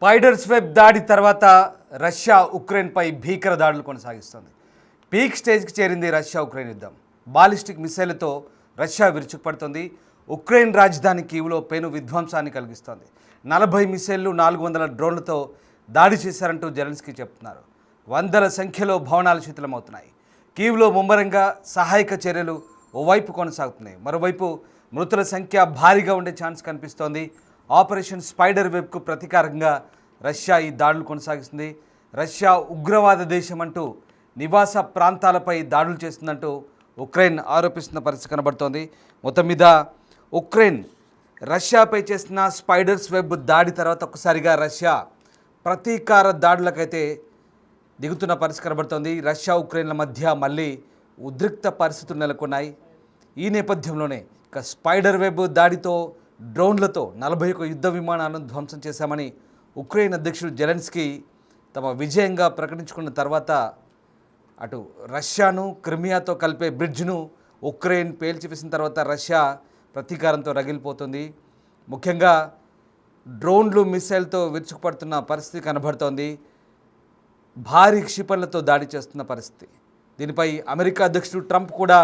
Spiders web దాడి తర్వాత Russia ఉక్రెయిన్పై భీకర దాడులు కొనసాగిస్తోంది. పీక్ స్టేజ్కి చేరింది రష్యా ఉక్రెయిన్ యుద్ధం. బాలిస్టిక్ మిసైళ్లతో రష్యా విరుచుకుపడుతోంది. ఉక్రెయిన్ రాజధాని కీవ్లో పెను విధ్వంసాన్ని కలిగిస్తోంది. 40 మిసైళ్లు 400 డ్రోన్లతో దాడి చేశారంటూ జెలెన్స్కీ చెప్తున్నారు. వందల సంఖ్యలో భవనాలు శిథిలమవుతున్నాయి. కీవ్లో ముమ్మరంగా సహాయక చర్యలు ఓవైపు కొనసాగుతున్నాయి. మరోవైపు మృతుల సంఖ్య భారీగా ఉండే ఛాన్స్ కనిపిస్తోంది. ఆపరేషన్ స్పైడర్ వెబ్కు ప్రతీకారంగా రష్యా ఈ దాడులు కొనసాగిస్తుంది. రష్యా ఉగ్రవాద దేశం అంటూ నివాస ప్రాంతాలపై దాడులు చేస్తుందంటూ ఉక్రెయిన్ ఆరోపిస్తున్న పరిస్థితి కనబడుతోంది. మొత్తం మీద ఉక్రెయిన్ రష్యాపై చేసిన స్పైడర్స్ వెబ్ దాడి తర్వాత ఒక్కసారిగా రష్యా ప్రతీకార దాడులకైతే దిగుతున్న పరిస్థితి కనబడుతోంది. రష్యా ఉక్రెయిన్ల మధ్య మళ్ళీ ఉద్రిక్త పరిస్థితులు నెలకొన్నాయి. ఈ నేపథ్యంలోనే ఇక స్పైడర్ వెబ్ దాడితో డ్రోన్లతో 41 యుద్ధ విమానాలను ధ్వంసం చేశామని ఉక్రెయిన్ అధ్యక్షుడు జెలెన్స్కీ తమ విజయంగా ప్రకటించుకున్న తర్వాత అటు రష్యాను క్రిమియాతో కలిపే బ్రిడ్జ్ను ఉక్రెయిన్ పేల్చివేసిన తర్వాత రష్యా ప్రతీకారంతో రగిలిపోతుంది. ముఖ్యంగా డ్రోన్లు మిసైల్తో విరుచుకుపడుతున్న పరిస్థితి కనబడుతోంది. భారీ క్షిపణులతో దాడి చేస్తున్న పరిస్థితి. దీనిపై అమెరికా అధ్యక్షుడు ట్రంప్ కూడా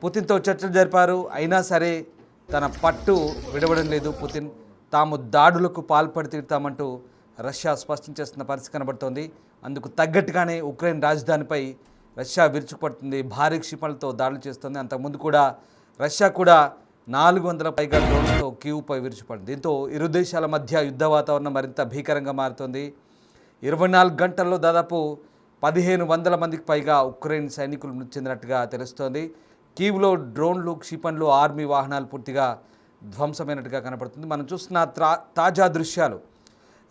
పుతిన్తో చర్చలు జరిపారు. అయినా సరే తన పట్టు విడవడం లేదు పుతిన్. తాము దాడులకు పాల్పడి తీరుతామంటూ రష్యా స్పష్టం చేస్తున్న పరిస్థితి కనబడుతోంది. అందుకు తగ్గట్టుగానే ఉక్రెయిన్ రాజధానిపై రష్యా విరుచుకుపడుతుంది. భారీ క్షిపణులతో దాడులు చేస్తుంది. అంతకుముందు కూడా రష్యా కూడా 400 పైగా డ్రోన్లతో కీవ్పై విరుచుకుపడింది. దీంతో ఇరు దేశాల మధ్య యుద్ధ వాతావరణం మరింత భీకరంగా మారుతోంది. 24 గంటల్లో దాదాపు 1500 మందికి పైగా ఉక్రెయిన్ సైనికులు మృతి చెందినట్టుగా తెలుస్తోంది. కీవ్లో డ్రోన్లు, క్షిపణులు, ఆర్మీ వాహనాలు పూర్తిగా ధ్వంసమైనట్టుగా కనపడుతుంది. మనం చూస్తున్న తాజా దృశ్యాలు,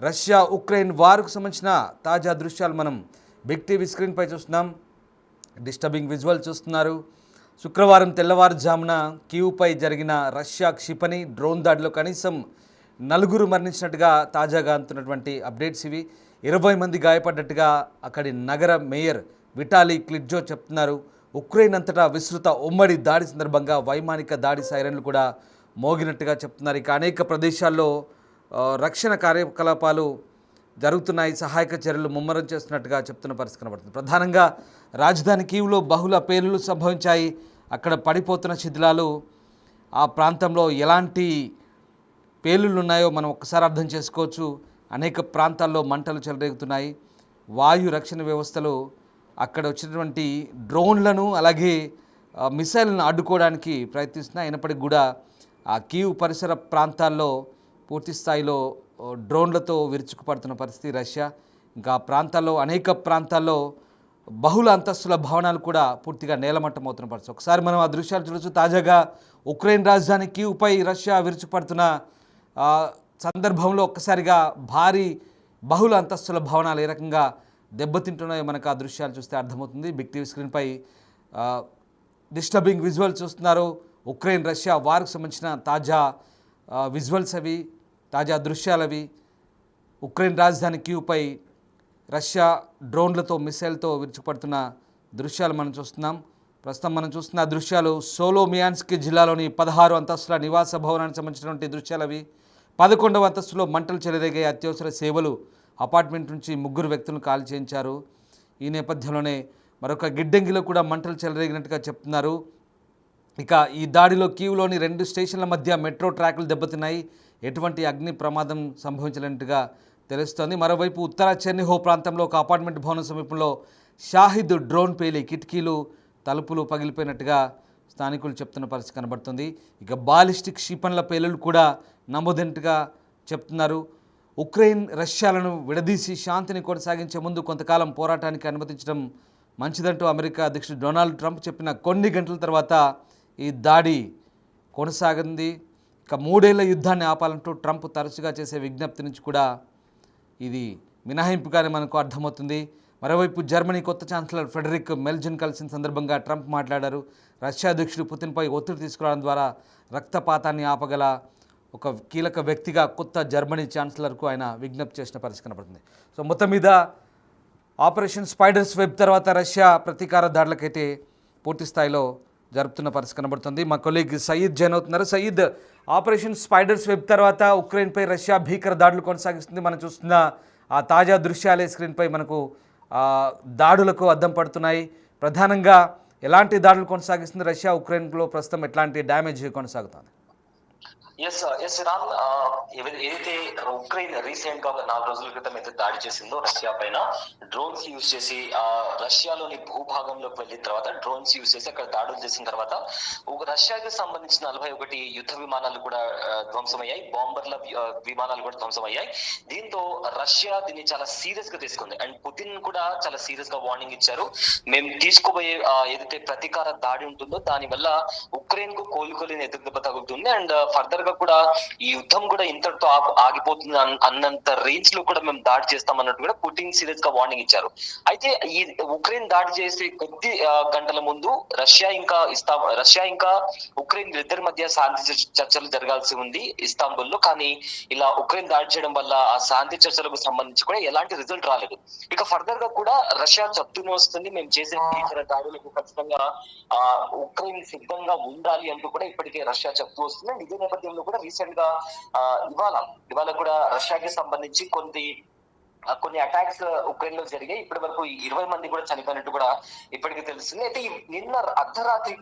రష్యా ఉక్రెయిన్ వార్కు సంబంధించిన తాజా దృశ్యాలు మనం బిగ్ టీవీ స్క్రీన్పై చూస్తున్నాం. డిస్టర్బింగ్ విజువల్ చూస్తున్నారు. శుక్రవారం తెల్లవారుజామున కీవ్పై జరిగిన రష్యా క్షిపణి డ్రోన్ దాడిలో కనీసం 4 మరణించినట్టుగా తాజాగా అందుతున్నటువంటి అప్డేట్స్ ఇవి. 20 మంది గాయపడ్డట్టుగా అక్కడి నగర మేయర్ విటాలీ క్లిట్జో చెప్తున్నారు. ఉక్రెయిన్ అంతటా విస్తృత ఉమ్మడి దాడి సందర్భంగా వైమానిక దాడి సైరన్లు కూడా మోగినట్టుగా చెప్తున్నారు. ఇక అనేక ప్రదేశాల్లో రక్షణ కార్యకలాపాలు జరుగుతున్నాయి. సహాయక చర్యలు ముమ్మరం చేస్తున్నట్టుగా చెప్తున్న పరిస్థితి కనబడుతుంది. ప్రధానంగా రాజధాని కీవ్లో బహుళ పేలుళ్లు సంభవించాయి. అక్కడ పడిపోతున్న శిథిలాలు, ఆ ప్రాంతంలో ఎలాంటి పేలుళ్ళు ఉన్నాయో మనం ఒక్కసారి అర్థం చేసుకోవచ్చు. అనేక ప్రాంతాల్లో మంటలు చెలరేగుతున్నాయి. వాయు రక్షణ వ్యవస్థలు అక్కడ వచ్చినటువంటి డ్రోన్లను అలాగే మిసైల్ను అడ్డుకోవడానికి ప్రయత్నిస్తున్నాయి. అయినప్పటికీ కూడా ఆ కీవ్ పరిసర ప్రాంతాల్లో పూర్తి స్థాయిలో డ్రోన్లతో విరుచుకుపడుతున్న పరిస్థితి రష్యా. ఇంకా ప్రాంతాల్లో అనేక ప్రాంతాల్లో బహుళ అంతస్తుల భవనాలు కూడా పూర్తిగా నేలమట్టం అవుతున్న పరిస్థితి. ఒకసారి మనం ఆ దృశ్యాలు చూడొచ్చు. తాజాగా ఉక్రెయిన్ రాజధాని కీవ్పై రష్యా విరుచుకుపడుతున్న సందర్భంలో ఒక్కసారిగా భారీ బహుళ అంతస్తుల భవనాలు ఏ రకంగా దెబ్బతింటున్నాయో మనకు ఆ దృశ్యాలు చూస్తే అర్థమవుతుంది. బిగ్ టీవీ స్క్రీన్పై డిస్టర్బింగ్ విజువల్స్ చూస్తున్నారు. ఉక్రెయిన్ రష్యా వార్కు సంబంధించిన తాజా విజువల్స్ అవి, తాజా దృశ్యాలవి. ఉక్రెయిన్ రాజధాని కీవ్పై రష్యా డ్రోన్లతో మిసైల్తో విరుచుకుపడుతున్న దృశ్యాలు మనం చూస్తున్నాం. ప్రస్తుతం మనం చూస్తున్న దృశ్యాలు సోలోమియాన్స్క్ జిల్లాలోని 16 అంతస్తుల నివాస భవనానికి సంబంధించినటువంటి దృశ్యాలు అవి. 11వ అంతస్తులో మంటలు చెలరేగే అత్యవసర సేవలు అపార్ట్మెంట్ నుంచి 3 వ్యక్తులను కాల్ చేయించారు. ఈ నేపథ్యంలోనే మరొక గిడ్డంగిలో కూడా మంటలు చెలరేగినట్టుగా చెప్తున్నారు. ఇక ఈ దాడిలో కీవ్లోని 2 స్టేషన్ల మధ్య మెట్రో ట్రాక్లు దెబ్బతిన్నాయి. ఎటువంటి అగ్ని ప్రమాదం సంభవించినట్టుగా తెలుస్తోంది. మరోవైపు ఉత్తర చెర్నిహో ప్రాంతంలో ఒక అపార్ట్మెంట్ భవనం సమీపంలో షాహిద్ డ్రోన్ పేలి కిటికీలు, తలుపులు పగిలిపోయినట్టుగా స్థానికులు చెప్తున్న పరిస్థితి కనబడుతుంది. ఇక బాలిస్టిక్ క్షిపణుల పేలులు కూడా నమోదైనట్టుగా చెప్తున్నారు. ఉక్రెయిన్ రష్యాలను విడదీసి శాంతిని కొనసాగించే ముందు కొంతకాలం పోరాటానికి అనుమతించడం మంచిదంటూ అమెరికా అధ్యక్షుడు డొనాల్డ్ ట్రంప్ చెప్పిన కొన్ని గంటల తర్వాత ఈ దాడి కొనసాగింది. ఇక 3 ఏళ్ల యుద్ధాన్ని ఆపాలంటూ ట్రంప్ తరచుగా చేసే విజ్ఞప్తి నుంచి కూడా ఇది మినహాయింపుగానే మనకు అర్థమవుతుంది. మరోవైపు జర్మనీ కొత్త ఛాన్సలర్ ఫ్రెడరిక్ మెర్జ్ను కలిసిన సందర్భంగా ట్రంప్ మాట్లాడారు. రష్యా అధ్యక్షుడు పుతిన్పై ఒత్తిడి తీసుకురావడం ద్వారా రక్తపాతాన్ని ఆపగల ఒక కీలక వ్యక్తిగా కొత్త జర్మనీ ఛాన్సలర్కు ఆయన విజ్ఞప్తి చేసిన పరిస్థితి కనబడుతుంది. సో మొత్తం మీద ఆపరేషన్ స్పైడర్స్ వెబ్ తర్వాత రష్యా ప్రతీకార దాడులకైతే పూర్తి స్థాయిలో జరుపుతున్న పరిస్థితి కనబడుతుంది. మా కొలీగ్ సయీద్ జాయిన్ అవుతున్నారు. సయీద్, ఆపరేషన్ స్పైడర్స్ వెబ్ తర్వాత ఉక్రెయిన్పై రష్యా భీకర దాడులు కొనసాగిస్తుంది. మనం చూస్తున్న ఆ తాజా దృశ్యాలే స్క్రీన్పై మనకు దాడులకు అద్దం పడుతున్నాయి. ప్రధానంగా ఎలాంటి దాడులు కొనసాగిస్తుంది రష్యా? ఉక్రెయిన్లో ప్రస్తుతం ఎట్లాంటి డ్యామేజ్ కొనసాగుతుంది? ఎస్ రామ్, ఏదైతే ఉక్రెయిన్ రీసెంట్ గా ఒక 4 రోజుల క్రితం అయితే దాడి చేసిందో రష్యా పైన, డ్రోన్స్ యూజ్ చేసి రష్యాలోని భూభాగంలోకి వెళ్ళిన తర్వాత డ్రోన్స్ యూజ్ చేసి అక్కడ దాడులు చేసిన తర్వాత రష్యాకి సంబంధించిన 41 యుద్ధ విమానాలు కూడా ధ్వంసమయ్యాయి, బాంబర్ల విమానాలు కూడా ధ్వంసమయ్యాయి. దీంతో రష్యా దీన్ని చాలా సీరియస్ గా తీసుకుంది. అండ్ పుతిన్ కూడా చాలా సీరియస్ గా వార్నింగ్ ఇచ్చారు. మేము తీసుకోబోయే ఏదైతే ప్రతీకార దాడి ఉంటుందో దాని వల్ల ఉక్రెయిన్ కు కోలుకోలేని ఎదురుదెబ్బ తగులుతుంది. అండ్ ఫర్దర్ గా కూడా ఈ యుద్ధం కూడా ఇంతటితో ఆగిపోతుంది అన్నంత రేంజ్ లో కూడా మేము దాడి చేస్తాం అన్నట్టు కూడా పుటిన్ సీరియస్ గా వార్నింగ్ ఇచ్చారు. అయితే ఈ ఉక్రెయిన్ దాడి చేసే కొద్ది గంటల ముందు రష్యా ఇంకా ఉక్రెయిన్ ఇద్దరి మధ్య శాంతి చర్చలు జరగాల్సి ఉంది ఇస్తాంబుల్ లో. కానీ ఇలా ఉక్రెయిన్ దాడి చేయడం వల్ల ఆ శాంతి చర్చలకు సంబంధించి కూడా ఎలాంటి రిజల్ట్ రాలేదు. ఇక ఫర్దర్ గా కూడా రష్యా చెప్తూనే వస్తుంది, మేము చేసే భీకర దాడులకు ఖచ్చితంగా ఉక్రెయిన్ సిద్ధంగా ఉండాలి అంటూ కూడా ఇప్పటికే రష్యా చెప్తూ వస్తుంది. అండ్ ఇదే నేపథ్యంలో కూడా రీసెంట్ గా ఇవాళ కూడా రష్యాకి సంబంధించి కొన్ని అటాక్స్ ఉక్రెయిన్ లో జరిగాయి. ఇప్పటి వరకు 20 మంది కూడా చనిపోయినట్టు కూడా ఇప్పటికీ తెలుస్తుంది. అయితే నిన్న అర్ధరాత్రి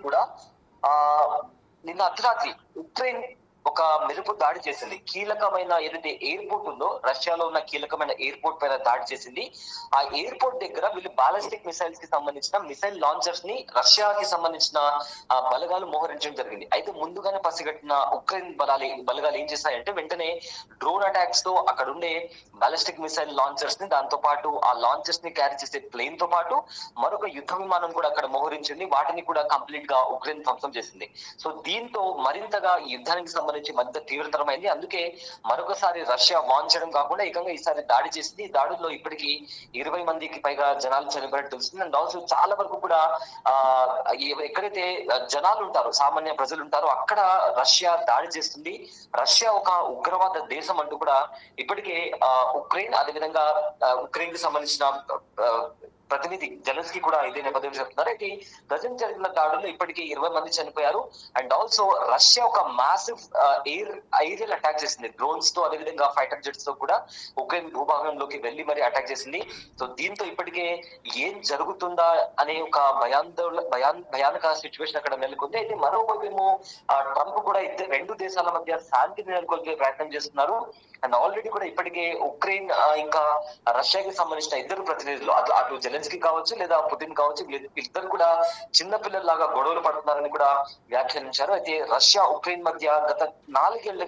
ఉక్రెయిన్ ఒక మెరుపు దాడి చేసింది. కీలకమైన ఏదైతే ఎయిర్పోర్ట్ ఉందో, రష్యాలో ఉన్న కీలకమైన ఎయిర్పోర్ట్ పైన దాడి చేసింది. ఆ ఎయిర్పోర్ట్ దగ్గర వీళ్ళు బాలిస్టిక్ మిసైల్స్ కి సంబంధించిన మిసైల్ లాంచర్స్ ని రష్యాకి సంబంధించిన బలగాలు మోహరించడం జరిగింది. అయితే ముందుగానే పసిగట్టిన ఉక్రెయిన్ బలగాలు ఏం చేశాయంటే వెంటనే డ్రోన్ అటాక్స్ తో అక్కడ ఉండే బాలిస్టిక్ మిసైల్ లాంచర్స్ ని, దాంతో పాటు ఆ లాంచర్స్ ని క్యారీ చేసే ప్లేన్ తో పాటు మరొక యుద్ధ విమానం కూడా అక్కడ మోహరించింది. వాటిని కూడా కంప్లీట్ గా ఉక్రెయిన్ ధ్వంసం చేసింది. సో దీంతో మరింతగా ఈ యుద్ధానికి సంబంధించి మరింత తీవ్రతరమైంది. అందుకే మరొకసారి రష్యా వాన్ చేయడం కాకుండా ఏకంగా ఈసారి దాడి చేసింది. ఈ దాడుల్లో ఇప్పటికీ 20 మందికి పైగా జనాలు చనిపోయినట్టు తెలుస్తుంది. అండ్ ఆల్సో చాలా వరకు కూడా ఎక్కడైతే జనాలు ఉంటారో, సామాన్య ప్రజలు ఉంటారో అక్కడ రష్యా దాడి చేస్తుంది. రష్యా ఒక ఉగ్రవాద దేశం అంటూ కూడా ఇప్పటికే ఉక్రెయిన్, అదేవిధంగా ఉక్రెయిన్ కి సంబంధించిన ప్రతినిధి జెలెన్స్కీ కూడా ఇదే నేపథ్యంలో చెప్తున్నారు. అయితే ప్రజెంట్ జరిగిన దాడుల్లో ఇప్పటికీ 20 మంది చనిపోయారు. అండ్ ఆల్సో రష్యా ఒక మాసివ్ ఏరియల్ అటాక్ చేసింది డ్రోన్స్ తో, అదేవిధంగా ఫైటర్ జెట్స్ తో కూడా ఉక్రెయిన్ భూభాగంలోకి వెళ్లి మరి అటాక్ చేసింది. సో దీంతో ఇప్పటికే ఏం జరుగుతుందా అనే ఒక భయానక సిచ్యువేషన్ అక్కడ నెలకొంది. అయితే మరోవైపు ఏమో ట్రంప్ కూడా రెండు దేశాల మధ్య శాంతిని నెలకొల్పే ప్రయత్నం చేస్తున్నారు. అండ్ ఆల్రెడీ కూడా ఇప్పటికే ఉక్రెయిన్ ఇంకా రష్యాకి సంబంధించిన ఇద్దరు ప్రతినిధులు, అటు జెలెన్స్కీ కావచ్చు లేదా పుతిన్ కావచ్చు, ఇద్దరు కూడా చిన్న పిల్లల్లాగా గొడవలు పడుతున్నారని కూడా వ్యాఖ్యానించారు. అయితే రష్యా ఉక్రెయిన్ మధ్య గత 4 ఏళ్ల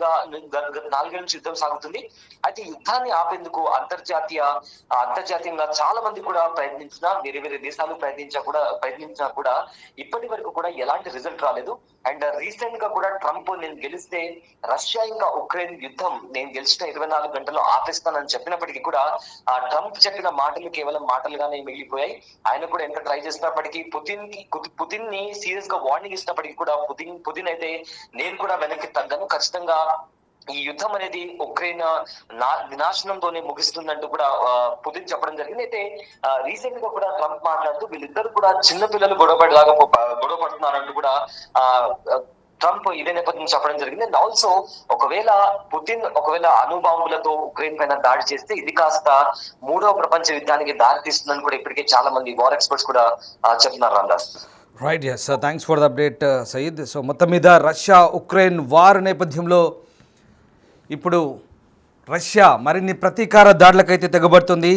నుంచి యుద్ధం సాగుతుంది. అయితే యుద్ధాన్ని ఆపేందుకు అంతర్జాతీయంగా చాలా మంది కూడా ప్రయత్నించినా, వేరే దేశాలు ప్రయత్నించినా కూడా ఇప్పటి వరకు కూడా ఎలాంటి రిజల్ట్ రాలేదు. అండ్ రీసెంట్ గా కూడా ట్రంప్ నేను గెలిస్తే రష్యా ఇంకా ఉక్రెయిన్ యుద్ధం నేను గెలిచిన 24 గంటల్లో ఆపేస్తానని చెప్పినప్పటికీ కూడా ఆ ట్రంప్ చెప్పిన మాటలు కేవలం మాటలుగానే మిగిలిపోయాయి. ఆయన కూడా ఎంత ట్రై చేసినప్పటికీ పుతిన్ ని సీరియస్ గా వార్నింగ్ ఇచ్చినప్పటికీ కూడా పుతిన్ అయితే నేను కూడా వెనక్కి తగ్గను, ఖచ్చితంగా ఈ యుద్ధం అనేది ఉక్రెయిన్ వినాశనంతోనే ముగిస్తుందంటూ కూడా పుతిన్ చెప్పడం జరిగింది. అయితే రీసెంట్ గా కూడా ట్రంప్ మాట్లాడుతూ వీళ్ళిద్దరు కూడా చిన్న పిల్లలు గొడవ పడుతున్నారంటూ కూడా ట్రంప్ ఇదే నేపథ్యం చెప్పడం జరిగింది. అండ్ ఆల్సో ఒకవేళ అణుబాంబులతో ఉక్రెయిన్ పైన దాడి చేస్తే ఇది కాస్త 3వ ప్రపంచ యుద్ధానికి దారి తీస్తుందని కూడా ఇప్పటికే చాలా మంది వార్ ఎక్స్పర్ట్స్ కూడా చెప్తున్నారు. Ramdas, right, yes, thanks for the update Sayeed. So మొత్తం మీద రష్యా ఉక్రెయిన్ వార్ నేపథ్యంలో ఇప్పుడు రష్యా మరిన్ని ప్రతీకార దాడులకైతే తెగబడుతుంది.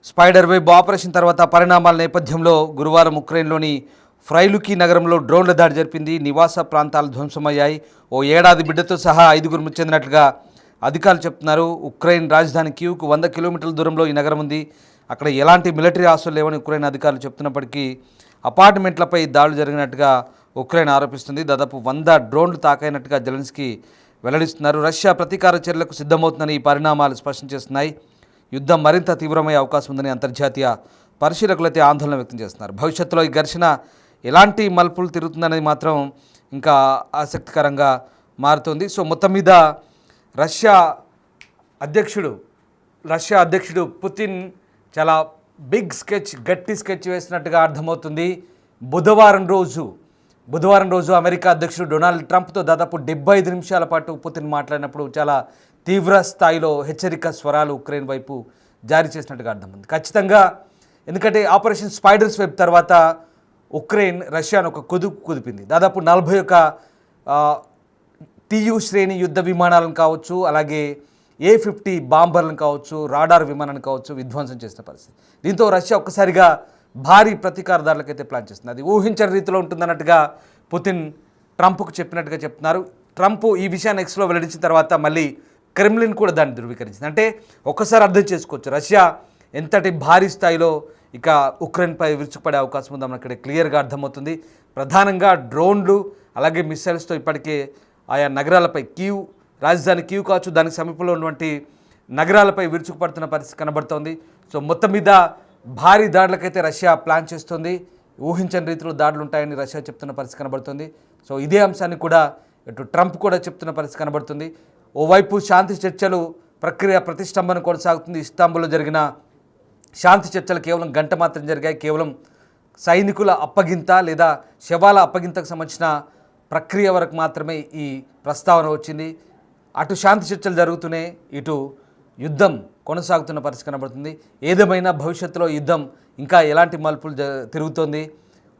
స్పైడర్ వెబ్ ఆపరేషన్ తర్వాత పరిణామాల నేపథ్యంలో గురువారం ఉక్రెయిన్లోని ఫ్రైలుకీ నగరంలో డ్రోన్ల దాడి జరిపింది. నివాస ప్రాంతాలు ధ్వంసమయ్యాయి. ఓ ఏడాది బిడ్డతో సహా 5గురు మృతి చెందినట్లుగా అధికారులు చెప్తున్నారు. ఉక్రెయిన్ రాజధాని కీవ్కు 100 కిలోమీటర్ల దూరంలో ఈ నగరం ఉంది. అక్కడ ఎలాంటి మిలిటరీ ఆస్తులు లేవని ఉక్రెయిన్ అధికారులు చెప్తున్నప్పటికీ అపార్ట్మెంట్లపై దాడులు జరిగినట్టుగా ఉక్రెయిన్ ఆరోపిస్తుంది. దాదాపు 100 డ్రోన్లు తాకైనట్టుగా జెలెన్స్కీ వెల్లడిస్తున్నారు. రష్యా ప్రతీకార చర్యలకు సిద్ధమవుతుందని ఈ పరిణామాలు స్పష్టం చేస్తున్నాయి. యుద్ధం మరింత తీవ్రమయ్యే అవకాశం ఉందని అంతర్జాతీయ పరిశీలకులైతే ఆందోళన వ్యక్తం చేస్తున్నారు. భవిష్యత్తులో ఈ ఘర్షణ ఎలాంటి మలుపులు తిరుగుతుందనేది మాత్రం ఇంకా ఆసక్తికరంగా మారుతుంది. సో మొత్తం మీద రష్యా అధ్యక్షుడు పుతిన్ చాలా గట్టి స్కెచ్ వేసినట్టుగా అర్థమవుతుంది. బుధవారం రోజు బుధవారం రోజు అమెరికా అధ్యక్షుడు డొనాల్డ్ ట్రంప్తో దాదాపు 75 నిమిషాల పాటు పుతిన్ మాట్లాడినప్పుడు చాలా తీవ్ర స్థాయిలో హెచ్చరిక స్వరాలు ఉక్రెయిన్ వైపు జారీ చేసినట్టుగా అర్థమైంది. ఖచ్చితంగా ఎందుకంటే ఆపరేషన్ స్పైడర్స్ వెబ్ తర్వాత ఉక్రెయిన్ రష్యాను ఒక కుదిపింది. దాదాపు 41 TU శ్రేణి యుద్ధ విమానాలను కావచ్చు, అలాగే A-50 బాంబర్లను కావచ్చు, రాడార్ విమానాలను కావచ్చు విధ్వంసం చేసిన పరిస్థితి. దీంతో రష్యా ఒక్కసారిగా భారీ ప్రతీకార దాడులకైతే ప్లాన్ చేస్తుంది. అది ఊహించని రీతిలో ఉంటుందన్నట్టుగా పుతిన్ ట్రంప్కు చెప్పినట్టుగా చెప్తున్నారు. ట్రంప్ ఈ విషయాన్ని ఎక్స్లో వెల్లడించిన తర్వాత మళ్ళీ క్రెమ్లిన్ కూడా దాన్ని ధృవీకరించింది. అంటే ఒక్కసారి అర్థం చేసుకోవచ్చు రష్యా ఎంతటి భారీ స్థాయిలో ఇక ఉక్రెయిన్పై విరుచుకుపడే అవకాశం ఉందని అక్కడ క్లియర్గా అర్థమవుతుంది. ప్రధానంగా డ్రోన్లు అలాగే మిసైల్స్తో ఇప్పటికే ఆయా నగరాలపై రాజధాని కీవ్ కావచ్చు, దానికి సమీపంలో ఉన్నటువంటి నగరాలపై విరుచుకుపడుతున్న పరిస్థితి కనబడుతోంది. సో మొత్తం మీద భారీ దాడులకైతే రష్యా ప్లాన్ చేస్తుంది. ఊహించని రీతిలో దాడులు ఉంటాయని రష్యా చెప్తున్న పరిస్థితి కనబడుతుంది. సో ఇదే అంశాన్ని కూడా ఇటు ట్రంప్ కూడా చెప్తున్న పరిస్థితి కనబడుతుంది. ఓవైపు శాంతి చర్చలు ప్రక్రియ ప్రతిష్టంభన కొనసాగుతుంది. ఇస్తాంబుల్లో జరిగిన శాంతి చర్చలు కేవలం గంట మాత్రం జరిగాయి. కేవలం సైనికుల అప్పగింత లేదా శవాల అప్పగింతకు సంబంధించిన ప్రక్రియ వరకు మాత్రమే ఈ ప్రస్తావన వచ్చింది. అటు శాంతి చర్చలు జరుగుతూనే ఇటు యుద్ధం కొనసాగుతున్న పరిస్థితి కనబడుతుంది. ఏదేమైనా భవిష్యత్తులో యుద్ధం ఇంకా ఎలాంటి మలుపులు తిరుగుతోంది,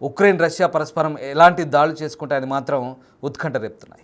ఉక్రెయిన్ రష్యా పరస్పరం ఎలాంటి దాడులు చేసుకుంటాయని మాత్రం ఉత్కంఠ రేపుతున్నాయి.